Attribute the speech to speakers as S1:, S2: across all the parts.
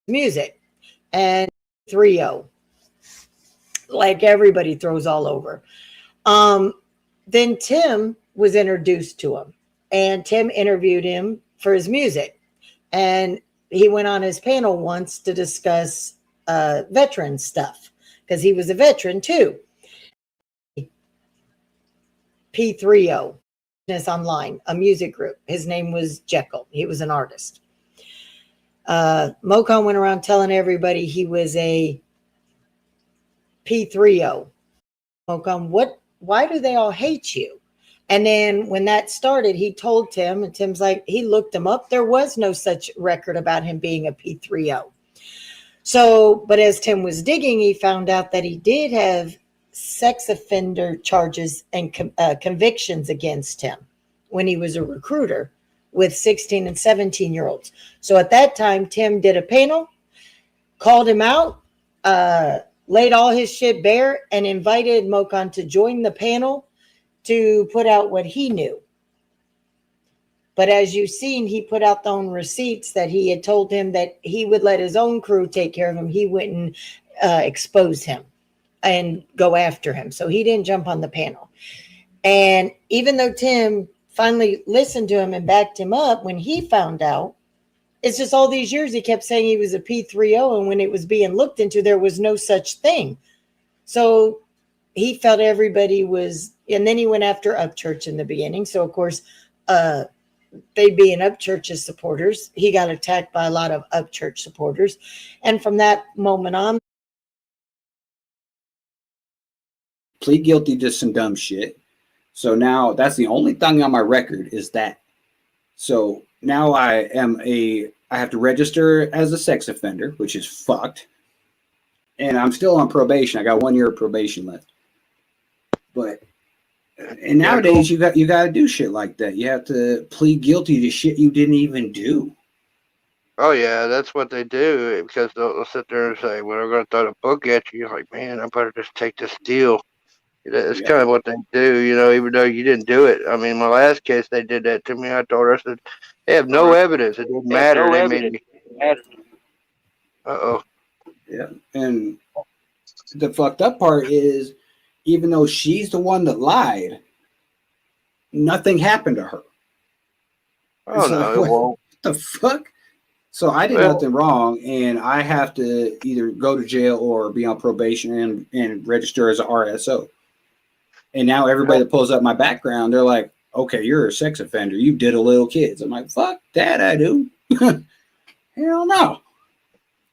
S1: music and 3-0, like everybody throws all over. Um, then Tim was introduced to him, and Tim interviewed him for his music. And he went on his panel once to discuss veteran stuff because he was a veteran too. P3O online, a music group. His name was Jekyll. He was an artist. Mocon went around telling everybody he was a P3O. Mocon, why do they all hate you? And then when that started, he told Tim, and Tim's like, he looked him up. There was no such record about him being a P3O. So, but as Tim was digging, he found out that he did have sex offender charges and convictions against him when he was a recruiter with 16 and 17-year-olds. So at that time, Tim did a panel, called him out, laid all his shit bare, and invited Mocon to join the panel to put out what he knew. But as you've seen, he put out the own receipts that he had told him that he would let his own crew take care of him. He wouldn't expose him and go after him. So he didn't jump on the panel. And even though Tim finally listened to him and backed him up, when he found out, it's just all these years he kept saying he was a P3O, and when it was being looked into, there was no such thing. So he felt everybody was, and then he went after Upchurch in the beginning. So of course, they being Upchurch's supporters, he got attacked by a lot of Upchurch supporters. And from that moment on,
S2: plead guilty to some dumb shit. So now that's the only thing on my record is that. So now I have to register as a sex offender, which is fucked. And I'm still on probation. I got 1 year of probation left. But and nowadays you got to do shit like that. You have to plead guilty to shit you didn't even do.
S3: Oh yeah, that's what they do, because they'll sit there and say, "Well, we're going to throw the book at you." You're like, man, I better just take this deal. It's kind of what they do, even though you didn't do it. I mean, my last case, they did that to me. I told her, I said, they have no evidence. It didn't matter. They made me. Uh-oh.
S2: Yeah, and the fucked up part is, even though she's the one that lied, nothing happened to her.
S3: Oh, no, it won't.
S2: What the fuck? So I did nothing wrong, and I have to either go to jail or be on probation and register as an RSO. And now everybody that pulls up my background, they're like, okay, you're a sex offender. You diddle little kids. I'm like, fuck that, I do. Hell no.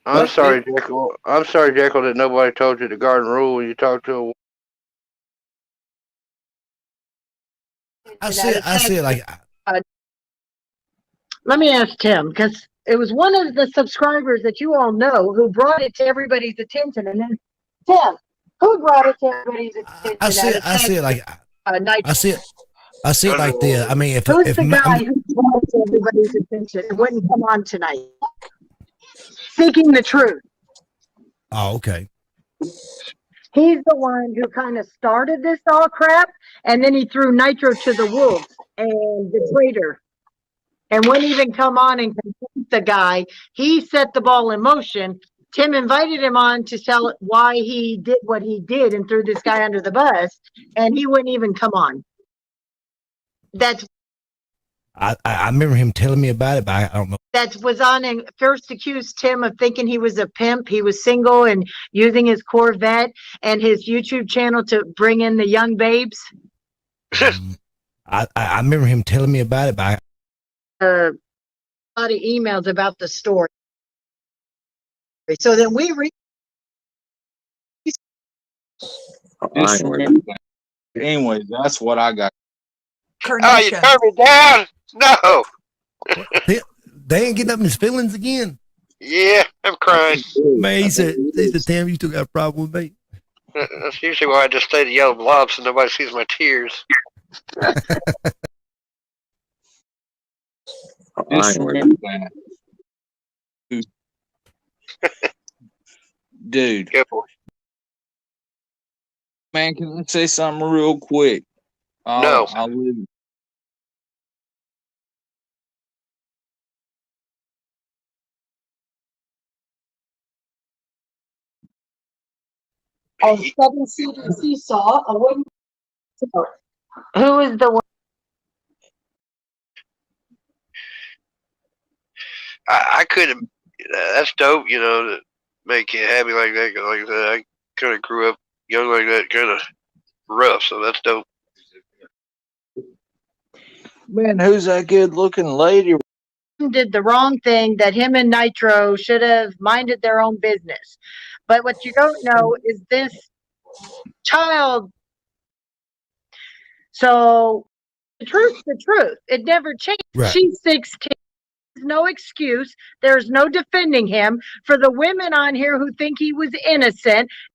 S3: I'm sorry, Jekyll. I'm sorry, Jekyll, that nobody told you the garden rule when you talked to a.
S4: I see it like.
S1: Let me ask Tim, because it was one of the subscribers that you all know who brought it to everybody's attention. And then, Tim, who brought it to everybody's attention?
S4: I see it like. I see it like this. I mean,
S1: who's the guy who brought it to everybody's attention and wouldn't come on tonight? Seeking the truth.
S4: Oh, okay.
S1: He's the one who kind of started this all crap, and then he threw Nitro to the wolves and the traitor, and wouldn't even come on and confront the guy. He set the ball in motion. Tim invited him on to tell why he did what he did and threw this guy under the bus, and he wouldn't even come on. That's.
S4: I remember him telling me about it, but I don't know.
S1: That was on and first accused Tim of thinking he was a pimp. He was single and using his Corvette and his YouTube channel to bring in the young babes.
S4: I remember him telling me about it, but
S1: a lot of emails about the story. So then we read.
S5: Anyway, that's what I got.
S3: Oh, you turned me down? No.
S4: They ain't getting up in his feelings again.
S3: Yeah, I'm crying.
S4: Man, he said, Tim, you still got a problem with me.
S3: That's usually why I just stay the yellow blob so nobody sees my tears.
S5: Dude. Man, can I say something real quick?
S3: No.
S5: I'll leave.
S1: of 7 CDC saw a wooden. Who is the one?
S3: I couldn't. That's dope, you know, to make you happy like that. 'Cause like I said, I kind of grew up young like that, kind of rough. So that's dope.
S5: Man, who's that good looking lady?
S1: Did the wrong thing, that him and Nitro should have minded their own business. But what you don't know is this child. So the truth's the truth. It never changed.
S4: Right.
S1: She's 16. There's no excuse. There's no defending him. For the women on here who think he was innocent,